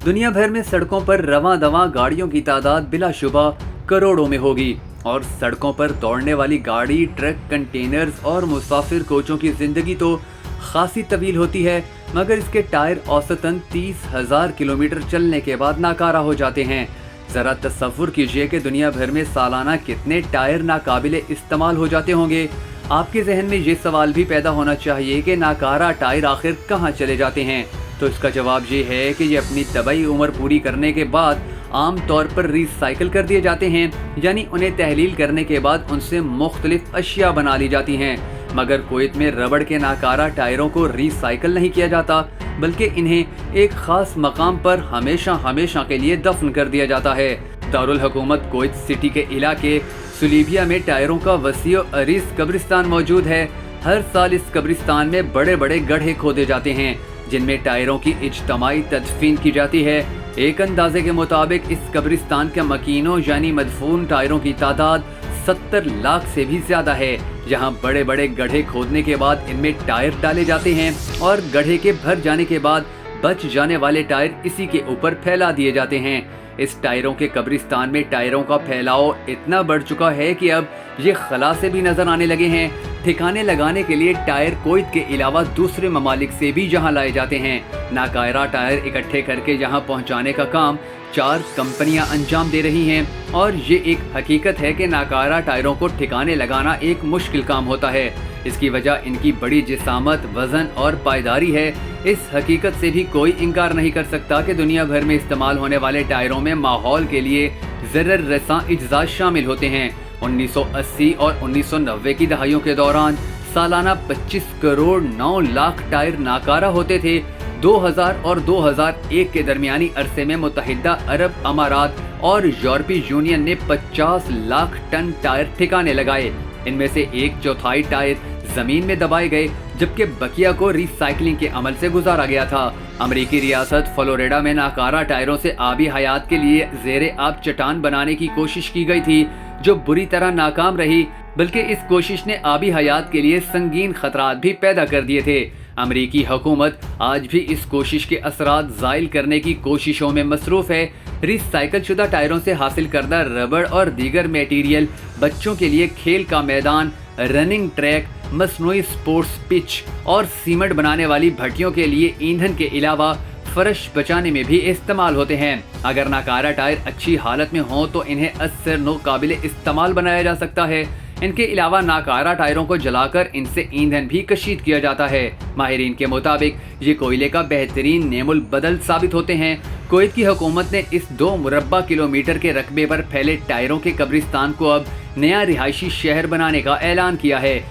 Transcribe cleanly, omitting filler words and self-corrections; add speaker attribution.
Speaker 1: दुनिया भर में सड़कों पर रवां दवां गाड़ियों की तादाद बिलाशुबा करोड़ों में होगी और सड़कों पर दौड़ने वाली गाड़ी, ट्रक, कंटेनर्स और मुसाफिर कोचों की जिंदगी तो खासी तवील होती है, मगर इसके टायर औसतन 30,000 किलोमीटर चलने के बाद नाकारा हो जाते हैं। जरा तसव्वुर कीजिए कि दुनिया भर में सालाना कितने टायर नाकाबिले इस्तेमाल हो जाते होंगे। आपके जहन में ये सवाल भी पैदा होना चाहिए कि नाकारा टायर आखिर कहाँ चले जाते हैं। तो इसका जवाब ये है कि ये अपनी तबई उम्र पूरी करने के बाद आम तौर पर रिसाइकिल कर दिए जाते हैं, यानी उन्हें तहलील करने के बाद उनसे मुख्तलिफ अशिया बना ली जाती हैं। मगर कुवैत में रबड़ के नाकारा टायरों को रिसाइकिल नहीं किया जाता, बल्कि इन्हें एक खास मकाम पर हमेशा हमेशा के लिए दफन कर दिया जाता है। दारुल हुकूमत कुवैत सिटी के इलाके सुलीबिया में टायरों का वसी और अरीज कब्रिस्तान मौजूद है। हर साल इस कब्रिस्तान में बड़े बड़े गड्ढे खोदे जाते हैं जिनमें टायरों की इज्तमाई तदफीन की जाती है। एक अंदाजे के मुताबिक इस कब्रिस्तान के मकीनों यानी मदफून टायरों की तादाद 70 लाख से भी ज्यादा है। जहां बड़े बड़े गड्ढे खोदने के बाद इनमें टायर डाले जाते हैं और गड्ढे के भर जाने के बाद बच जाने वाले टायर इसी के ऊपर फैला दिए जाते हैं। इस टायरों के कब्रिस्तान में टायरों का फैलाव इतना बढ़ चुका है कि अब ये खला से भी नजर आने लगे हैं। ठिकाने लगाने के लिए टायर कुवैत के अलावा दूसरे ममालिक से भी यहाँ लाए जाते हैं। नाकारा टायर इकट्ठे करके यहाँ पहुँचाने का काम 4 कंपनियां अंजाम दे रही हैं और ये एक हकीकत है कि नाकारा टायरों को ठिकाने लगाना एक मुश्किल काम होता है। इसकी वजह इनकी बड़ी जिसामत, वजन और पायदारी है। इस हकीकत से भी कोई इनकार नहीं कर सकता कि दुनिया भर में इस्तेमाल होने वाले टायरों में माहौल के लिए ज़रर रसां अज्जा शामिल होते हैं। 1980 और 1990 की दहाइयों के दौरान सालाना 25 करोड़ 9 लाख टायर नाकारा होते थे। 2000 और 2001 के दरमियानी अरसे में मुत्तहिदा अरब अमारात और यूरोपीय यूनियन ने 50 लाख टन टायर ठिकाने लगाए। इनमें से 1/4 टायर जमीन में दबाए गए, जबकि बकिया को रिसाइकलिंग के अमल से गुजारा गया था। अमेरिकी रियासत फ्लोरिडा में नाकारा टायरों से आबी हयात के लिए ज़ेरे आब चट्टान बनाने की कोशिश की गई थी, जो बुरी तरह नाकाम रही, बल्कि इस कोशिश ने आबी हयात के लिए संगीन खतरात भी पैदा कर दिए थे। अमेरिकी हुकूमत आज भी इस कोशिश के असरात ज़ाइल करने की कोशिशों में मसरूफ़ है। रिसाइकिल शुदा टायरों से हासिल करदा रबड़ और दीगर मटेरियल बच्चों के लिए खेल का मैदान, रनिंग ट्रैक, मसनूई स्पोर्ट्स पिच और सीमेंट बनाने वाली भट्टियों के लिए ईंधन के अलावा फर्श बचाने में भी इस्तेमाल होते हैं। अगर नाकारा टायर अच्छी हालत में हों तो इन्हें असर नो काबिल इस्तेमाल बनाया जा सकता है। इनके अलावा नाकारा टायरों को जलाकर इनसे ईंधन भी कशीद किया जाता है। माहिरीन के मुताबिक ये कोयले का बेहतरीन नेमुल बदल साबित होते हैं। कुवैत की हुकूमत ने इस 2 मुरब्बा किलोमीटर के रकबे पर फैले टायरों के कब्रिस्तान को अब नया रिहायशी शहर बनाने का ऐलान किया है।